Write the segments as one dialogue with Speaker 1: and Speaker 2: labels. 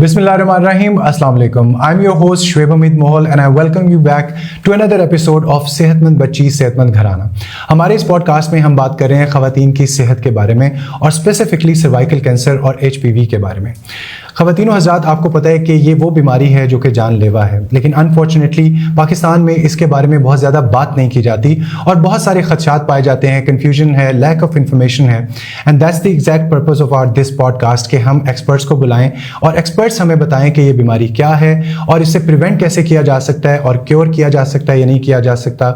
Speaker 1: Bismillahirrahmanirrahim. Assalamu alaikum. I'm your host Shoaib Hamid Mohal and I welcome you back to another episode of सेहतमंद बच्ची सेहतमंद घराना। हमारे इस पॉडकास्ट में हम बात कर रहे हैं ख़वातीन की सेहत के बारे में और स्पेसिफिकली सर्वाइकल कैंसर और HPV के बारे में। ख़वातीन और हज़रात, आपको पता है कि ये वो बीमारी है जो कि जानलेवा है, लेकिन अनफॉर्चुनेटली पाकिस्तान में इसके बारे में बहुत ज़्यादा बात नहीं की जाती और बहुत सारे खदशात पाए जाते हैं, कन्फ्यूजन है, लैक ऑफ इंफॉर्मेशन है। And that's the exact purpose of our this podcast कि हम एक्सपर्ट्स को बुलाएं और एक्सपर्ट्स हमें बताएं कि ये बीमारी क्या है और इससे प्रिवेंट कैसे किया जा सकता है और क्योर किया जा सकता है या नहीं किया जा सकता।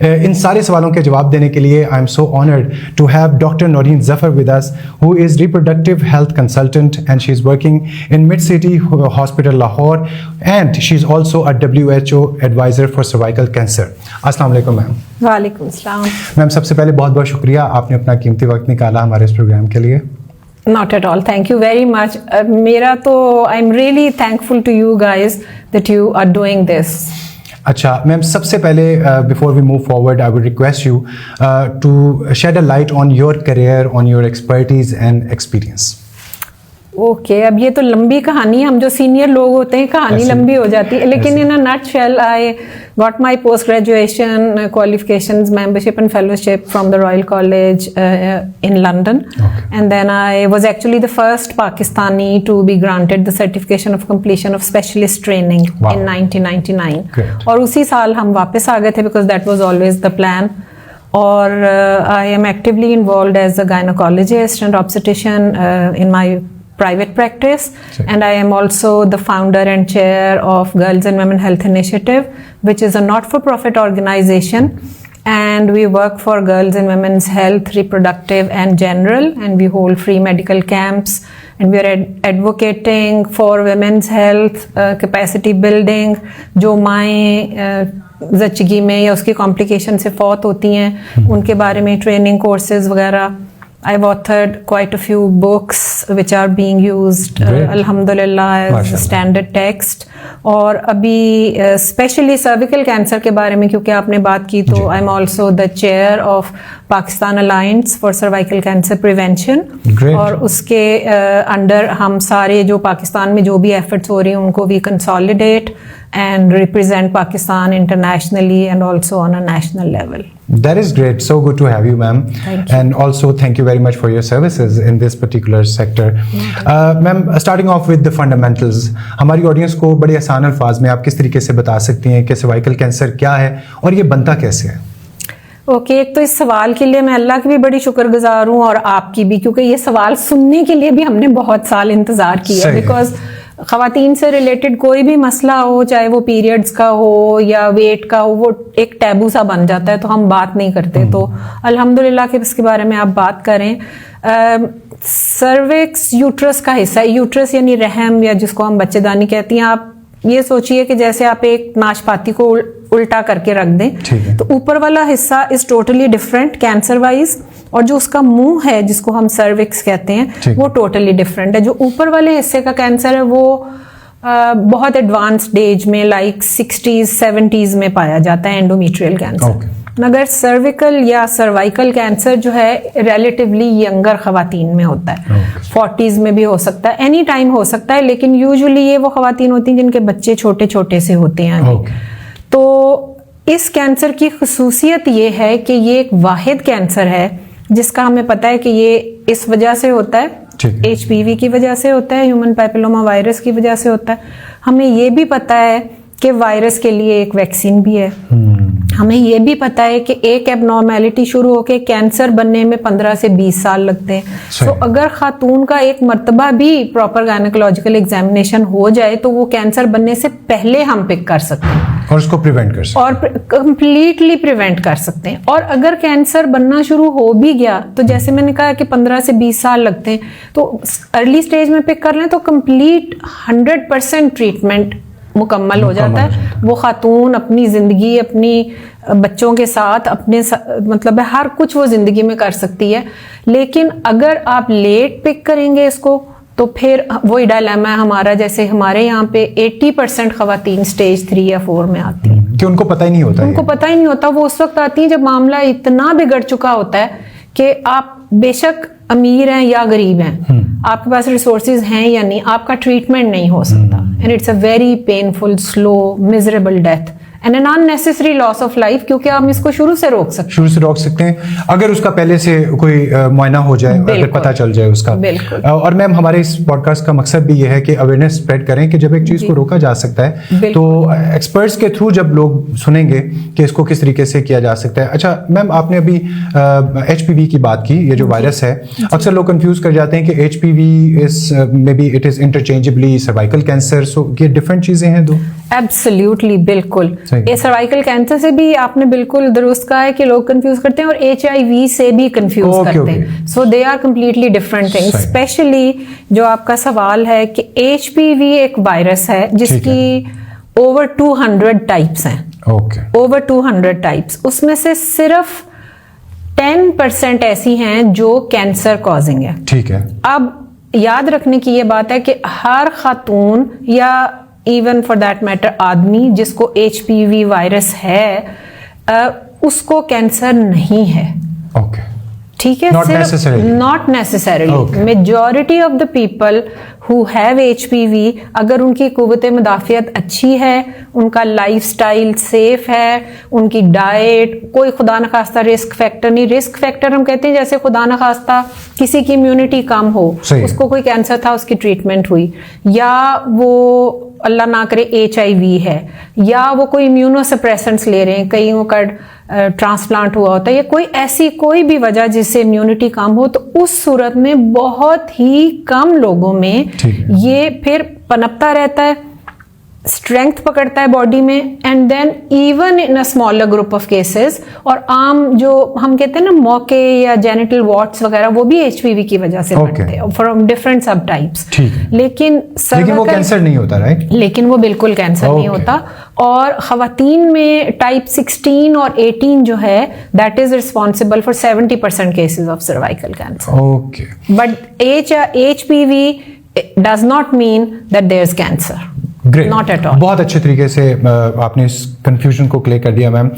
Speaker 1: इन सारे सवालों के जवाब देने के लिए I am so honoured to have doctor Naureen Zafar with us, who is reproductive health consultant and she is working in Mid-City Hospital Lahore and she is also a WHO advisor for cervical cancer. अस्सलाम वालेकुम ma'am.
Speaker 2: वालेकुम अस्सलाम।
Speaker 1: Ma'am, सबसे पहले बहुत बहुत शुक्रिया, आपने अपना कीमती वक्त निकाला हमारे इस प्रोग्राम के लिए।
Speaker 2: Not at all, thank you very much. मेरा तो I'm really thankful to you guys that you are doing this.
Speaker 1: अच्छा मैम, सबसे पहले before we move forward I would request you to shed a light on your career, on your expertise and experience.
Speaker 2: Okay, अब ये तो लंबी कहानी है, हम जो सीनियर लोग होते हैं कहानी लंबी हो जाती है, लेकिन in a nutshell I got my post graduation qualifications, membership and fellowship from the royal college in London and then I was actually the first Pakistani to be granted the certification of completion of specialist training in 1999 और उसी साल हम वापस आ गए थे because that was always the plan. और I am actively involved as a gynaecologist and obstetrician in my private practice, and I am also the founder and chair of Girls and Women Health Initiative, which is a not-for-profit organization, and we work for girls and women's health, reproductive and general, and we hold free medical camps, and we are advocating for women's health, capacity building, जो माएँ ज़च्चगी में या उसकी complication से फौत होती हैं उनके बारे में ट्रेनिंग कोर्सेज वगैरह। I've authored quite a few books which are being used alhamdulillah as standard text। और अभी स्पेशली सर्विकल कैंसर के बारे में क्योंकि आपने बात की तो I am also the chair of Pakistan alliance for cervical cancer prevention और उसके अंडर हम सारे जो पाकिस्तान में जो भी एफर्ट्स हो रही हैं उनको we consolidate and represent Pakistan internationally and also on a national level.
Speaker 1: That is great. So good to have you, ma'am.
Speaker 2: Thank you.
Speaker 1: And also thank you very much for your services in this particular sector. Ma'am, starting off with the fundamentals, हमारी audience को बड़े आसान अल्फाज में आप किस तरीके से बता सकती हैं कि सर्वाइकल कैंसर क्या है और ये बनता कैसे है?
Speaker 2: ओके, एक तो इस सवाल के लिए मैं अल्लाह की भी बड़ी शुक्रगुजार हूँ और आपकी भी, क्योंकि ये सवाल सुनने के लिए भी हमने बहुत साल इंतजार किया। बिकॉज ख़वातीन से रिलेटेड कोई भी मसला हो, चाहे वो पीरियड्स का हो या वेट का हो, वो एक टैबू सा बन जाता है तो हम बात नहीं करते। तो अल्हम्दुलिल्लाह कि इसके बारे में आप बात करें। सर्विक्स यूट्रस का हिस्सा है, यूट्रस यानी रहम या जिसको हम बच्चेदानी कहती हैं। आप ये सोचिए कि जैसे आप एक नाशपाती को उल्टा करके रख दें तो ऊपर वाला हिस्सा is totally different cancer wise और जो उसका मुंह है जिसको हम सर्विक्स कहते हैं वो टोटली डिफरेंट है। जो ऊपर वाले हिस्से का कैंसर है वो बहुत एडवांस्ड एज में लाइक 60s 70s में पाया जाता है, एंडोमेट्रियल कैंसर। मगर सर्विकल या सर्वाइकल कैंसर जो है रिलेटिवली यंगर ख़वातीन में होता है, 40s में भी हो सकता है, एनी टाइम हो सकता है, लेकिन यूजुअली ये वो ख़वातीन होती हैं जिनके बच्चे छोटे छोटे से होते हैं। तो इस कैंसर की खसूसियत ये है कि ये एक वाहिद कैंसर है जिसका हमें पता है कि ये इस वजह से होता है, HPV की वजह से होता है, ह्यूमन पैपिलोमा वायरस की वजह से होता है। हमें ये भी पता है कि वायरस के लिए एक वैक्सीन भी है। हमें ये भी पता है कि एक एबनॉर्मेलिटी शुरू होकर कैंसर बनने में 15 से 20 साल लगते हैं। तो अगर खातून का एक मर्तबा भी प्रॉपर गायनेकोलॉजिकल एग्जामिनेशन हो जाए तो वो कैंसर बनने से पहले हम पिक कर सकते हैं
Speaker 1: और उसको प्रिवेंट कर सकते हैं,
Speaker 2: और कंप्लीटली प्रिवेंट कर सकते हैं। और अगर कैंसर बनना शुरू हो भी गया तो जैसे मैंने कहा कि 15 से 20 साल लगते हैं, तो अर्ली स्टेज में पिक कर लें तो कंप्लीट 100% ट्रीटमेंट मुकम्मल हो जाता है। वो खातून अपनी ज़िंदगी अपनी बच्चों के साथ अपने मतलब हर कुछ वो ज़िंदगी में कर सकती है। लेकिन अगर आप लेट पिक करेंगे इसको तो फिर वही डायलेमा है हमारा, जैसे हमारे यहाँ पे 80% ख़वातीन स्टेज 3 या 4 में आती हैं
Speaker 1: कि उनको पता ही नहीं होता।
Speaker 2: उनको पता ही नहीं होता। वो उस वक्त आती हैं जब मामला इतना बिगड़ चुका होता है कि आप बेशक अमीर हैं या गरीब हैं, आपके पास रिसोर्सेज हैं या नहीं, आपका ट्रीटमेंट नहीं हो सकता, and it's a very painful, slow, miserable death and an unnecessary loss of life, क्योंकि हम इसको शुरू से रोक सकते हैं अगर उसका पहले से कोई
Speaker 1: मुआयना हो जाए, अगर पता चल जाए उसका। और मैम, हमारे इस पॉडकास्ट का मकसद भी ये है कि अवेयरनेस स्प्रेड करें कि जब एक चीज को रोका जा सकता है तो एक्सपर्ट्स के थ्रू जब लोग सुनेंगे कि इसको किस तरीके से किया जा सकता है। अच्छा मैम, आपने अभी HPV की बात की, ये जो वायरस है, अक्सर लोग कंफ्यूज कर जाते हैं कि HPV is may be it is interchangeably cervical cancer, so ये डिफरेंट चीजें हैं दो?
Speaker 2: एब्सोल्युटली, बिल्कुल। ये सर्वाइकल कैंसर से भी आपने बिल्कुल दुरुस्त कहा है कि लोग कंफ्यूज करते हैं, और HIV से भी कंफ्यूज करते हैं। So they are completely different things. Specially जो आपका सवाल है कि HPV एक वायरस है जिसकी ओवर 200 टाइप्स हैं। ओवर 200 टाइप्स, उसमें से सिर्फ 10% ऐसी हैं जो कैंसर कॉजिंग है।
Speaker 1: ठीक है।
Speaker 2: अब याद रखने की ये बात है कि हर खातून या इवन फॉर दैट मैटर आदमी जिसको HPV वायरस है, उसको कैंसर नहीं है। ठीक है, not necessarily. Majority of the people who have HPV, अगर उनकी कुव्वत मुदाफियत अच्छी है, उनका लाइफस्टाइल सेफ है, उनकी डाइट, कोई खुदा न खास्ता रिस्क फैक्टर नहीं। रिस्क फैक्टर हम कहते हैं जैसे खुदा न खास्ता किसी की इम्यूनिटी कम हो, उसको कोई कैंसर था, उसकी ट्रीटमेंट हुई, या वो अल्लाह ना करे HIV है, या वो कोई इम्यूनोसप्रेसेंट्स ले रहे हैं, कईयों का ट्रांसप्लांट हुआ होता है, या कोई ऐसी कोई भी वजह जिससे इम्यूनिटी कम हो, तो उस सूरत में बहुत ही कम लोगों में ये फिर पनपता रहता है, स्ट्रेंथ पकड़ता है बॉडी में, and then even in a smaller group of cases. और आम जो हम कहते हैं ना मौके या जेनिटल वॉट्स वगैरह, वो भी HPV की वजह से बनते हैं फ्रॉम डिफरेंट सब टाइप्स। लेकिन
Speaker 1: वो कैंसर नहीं होता, राइट?
Speaker 2: लेकिन वो बिल्कुल कैंसर नहीं होता। और खवातीन में टाइप 16 और 18 जो है, that is responsible for 70% cases of cervical cancer. But HPV does not mean that there is cancer.
Speaker 1: Great.
Speaker 2: Not at all.
Speaker 1: बहुत अच्छे तरीके से आपने इस कंफ्यूजन को क्लियर कर दिया ma'am.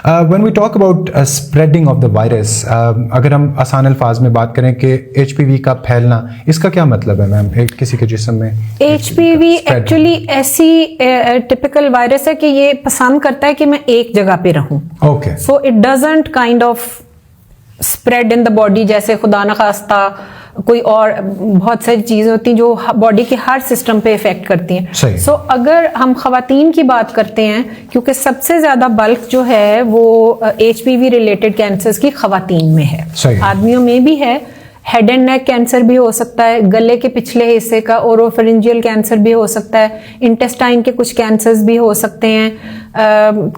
Speaker 1: When we talk about spreading of the virus, अगर हम आसान अल्फाज में बात करें कि HPV का फैलना, इसका क्या मतलब है मैम किसी के जिस्म में?
Speaker 2: HPV एक्चुअली ऐसी टिपिकल वायरस है कि ये पसंद करता है कि मैं एक जगह पे रहूं। So it doesn't kind of spread in the body, जैसे खुदा न खास्ता कोई और बहुत सारी चीजें होती हैं जो बॉडी के हर सिस्टम पे इफेक्ट करती हैं। सो अगर हम खवातीन की बात करते हैं, क्योंकि सबसे ज्यादा बल्क जो है वो HPV रिलेटेड कैंसर्स की खवातीन में है। आदमियों में भी है, हेड एंड नेक कैंसर भी हो सकता है, गले के पिछले हिस्से का ओरोफेरिंजियल कैंसर भी हो सकता है, इंटेस्टाइन के कुछ कैंसर्स भी हो सकते हैं,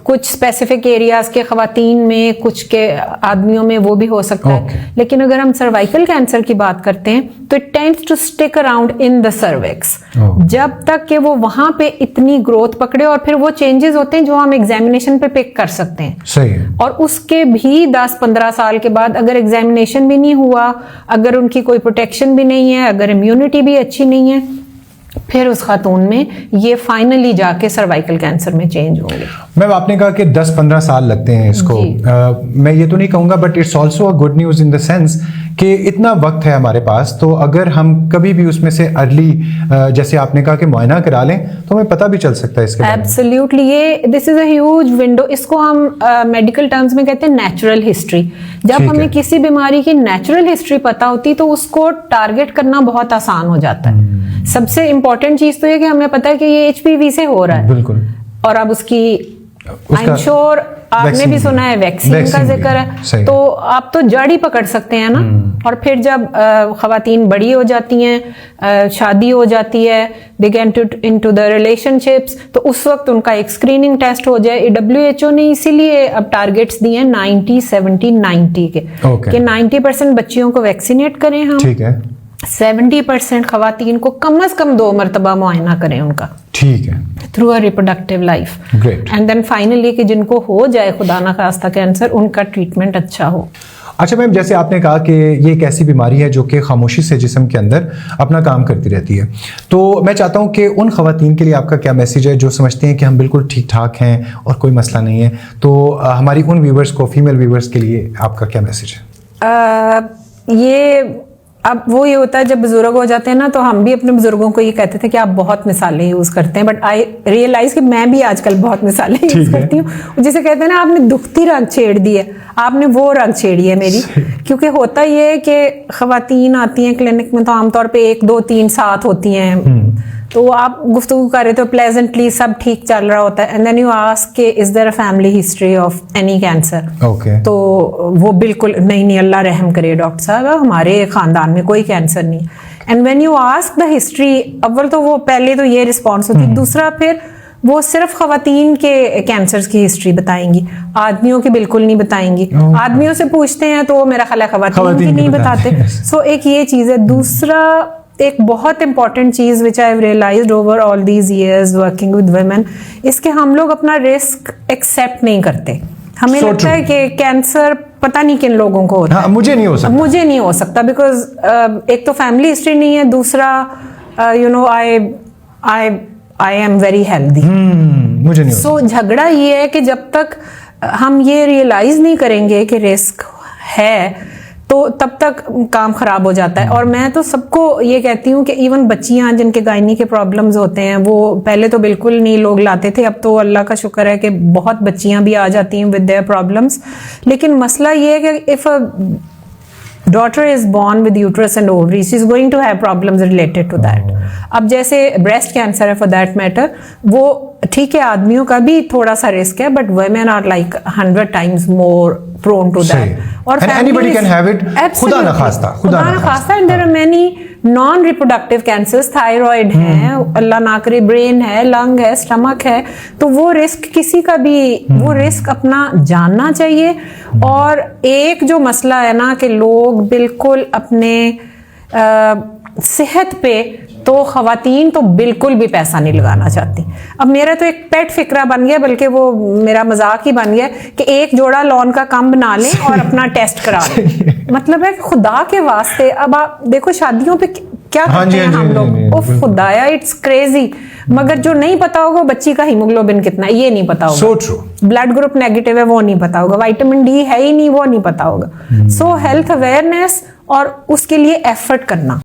Speaker 2: कुछ स्पेसिफिक एरियाज के खवातीन में, कुछ के आदमियों में वो भी हो सकता है। लेकिन अगर हम सर्वाइकल कैंसर की बात करते हैं तो it tends to stick around in the cervix, जब तक कि वो वहां पे इतनी ग्रोथ पकड़े, और फिर वो चेंजेस होते हैं जो हम एग्जामिनेशन पे पिक कर सकते हैं।
Speaker 1: सही है।
Speaker 2: और उसके भी 10-15 साल के बाद अगर एग्जामिनेशन भी नहीं हुआ, अगर उनकी कोई प्रोटेक्शन भी नहीं है, अगर इम्यूनिटी भी अच्छी नहीं है, फिर उस खातून में ये फाइनली जाके सर्वाइकल कैंसर में चेंज होंगे।
Speaker 1: मैम, आपने कहा कि 10-15 साल लगते हैं इसको। मैं ये तो नहीं कहूंगा, but it's also a good news in the sense कि इतना वक्त है हमारे पास, तो अगर हम कभी भी उसमें से अर्ली, जैसे आपने कहा कि मुआयना करा लें, तो हमें पता भी चल सकता है इसके बारे में।
Speaker 2: एब्सोल्युटली, ये this is a huge window. इसको हम मेडिकल टर्म्स में कहते हैं नेचुरल हिस्ट्री। जब हमें किसी बीमारी की नेचुरल हिस्ट्री पता होती तो उसको टारगेट करना बहुत आसान हो जाता है। सबसे इंपॉर्टेंट चीज तो ये कि हमें पता है कि ये HPV से हो रहा है।
Speaker 1: बिल्कुल।
Speaker 2: और अब उसकी आई एम श्योर आपने भी सुना है वैक्सीन का जिक्र है, तो आप तो जड़ ही पकड़ सकते हैं ना। और फिर जब खवातीन बड़ी हो जाती हैं, शादी हो जाती है, they get into the relationships, तो उस वक्त उनका एक स्क्रीनिंग टेस्ट हो जाए। WHO ने इसीलिए अब टारगेट्स दिए 90, 70, 90 के, कि 90% बच्चियों को वैक्सीनेट करें हम।
Speaker 1: ठीक है।
Speaker 2: 70% खवातीन को कम से कम 2 मरतबा मुआयना करें उनका।
Speaker 1: ठीक है।
Speaker 2: Through a reproductive life.
Speaker 1: Great.
Speaker 2: And then finally कि जिनको हो जाए खुदा ना खास्ता कैंसर, उनका ट्रीटमेंट अच्छा हो।
Speaker 1: अच्छा मैम, जैसे आपने कहा कि ये एक ऐसी बीमारी है जो कि खामोशी से जिस्म के अंदर अपना काम करती रहती है, तो मैं चाहता हूँ कि उन खवातीन के लिए आपका क्या मैसेज है जो समझते हैं कि हम बिल्कुल ठीक ठाक हैं और कोई मसला नहीं है, तो हमारी उन व्यूवर्स को, फीमेल व्यूवर्स के लिए आपका क्या मैसेज है?
Speaker 2: ये अब वो ये होता है जब बुजुर्ग हो जाते हैं ना, तो हम भी अपने बुजुर्गों को ये कहते थे कि आप बहुत मिसालें यूज करते हैं, बट आई रियलाइज कि मैं भी आजकल बहुत मिसालें यूज करती हूँ। जिसे कहते हैं ना, आपने दुखती रग छेड़ दी है, आपने वो रग छेड़ी है मेरी। क्योंकि होता ये है कि खवातीन आती हैं क्लिनिक में तो आमतौर पे 1 2 3 साथ होती हैं, तो आप गुफ्तगू कर रहे थे प्लेजेंटली, सब ठीक चल रहा होता है, एंड देन यू आस्क के is there a family history of any cancer? तो वो बिल्कुल नहीं, अल्लाह रहम करे डॉक्टर साहब, हमारे खानदान में कोई कैंसर नहीं। And when you ask the history, अव्वल तो वो पहले तो ये रिस्पॉन्स होती है, दूसरा फिर वो सिर्फ खवातीन के कैंसर्स की हिस्ट्री बताएंगी, आदमियों की बिल्कुल नहीं बताएंगी। आदमियों से पूछते हैं तो मेरा ख्याल है खवातीन की नहीं बताते। सो एक ये चीज़ है। दूसरा एक बहुत इंपॉर्टेंट चीज which I have realised over all these years working with women, इसके हम लोग अपना रिस्क एक्सेप्ट नहीं करते। हमें लगता है कि कैंसर पता नहीं किन लोगों को होता है,
Speaker 1: मुझे नहीं हो सकता बिकॉज एक तो फैमिली हिस्ट्री नहीं है, दूसरा you know I am very healthy, मुझे नहीं।
Speaker 2: सो झगड़ा ये है कि जब तक हम ये रियलाइज नहीं करेंगे कि रिस्क है तो तब तक काम खराब हो जाता है। और मैं तो सबको ये कहती हूँ कि इवन बच्चियां जिनके गायनी के प्रॉब्लम्स होते हैं, वो पहले तो बिल्कुल नहीं लोग लाते थे, अब तो अल्लाह का शुक्र है कि बहुत बच्चियां भी आ जाती हैं विद देयर प्रॉब्लम्स। लेकिन मसला ये है कि if a daughter is born with uterus and ovaries, she is going to have problems related to that. अब जैसे breast cancer है for that matter, वो ठीक है आदमियों का भी थोड़ा सा रिस्क है, but women are like 100 times more prone to that.
Speaker 1: और and anybody can have it. खुदा ना खास्ता,
Speaker 2: and there are many non-reproductive cancers, thyroid है, अल्लाह ना करे, ब्रेन है, लंग है, स्टमक है, तो वो रिस्क किसी का भी वो रिस्क अपना जानना चाहिए। और एक जो मसला है ना कि लोग बिल्कुल अपने सेहत पे, तो खवातीन तो बिल्कुल भी पैसा नहीं लगाना चाहती। अब मेरा तो एक पेट फिक्रा बन गया, बल्कि वो मेरा मजाक ही बन गया कि एक जोड़ा लॉन का कम बना लें और अपना टेस्ट करा लें। मतलब है खुदा के वास्ते। अब आप देखो शादियों पे क्या करते हैं हम लोग, ओह खुदाया, इट्स क्रेजी। मगर जो नहीं पता होगा बच्ची का हीमोग्लोबिन कितना है ये नहीं पता होगा,
Speaker 1: so true.
Speaker 2: Blood group negative है वो नहीं पता होगा, विटामिन डी है ही नहीं वो नहीं पता होगा। सो हेल्थ अवेयरनेस और उसके लिए एफर्ट करना।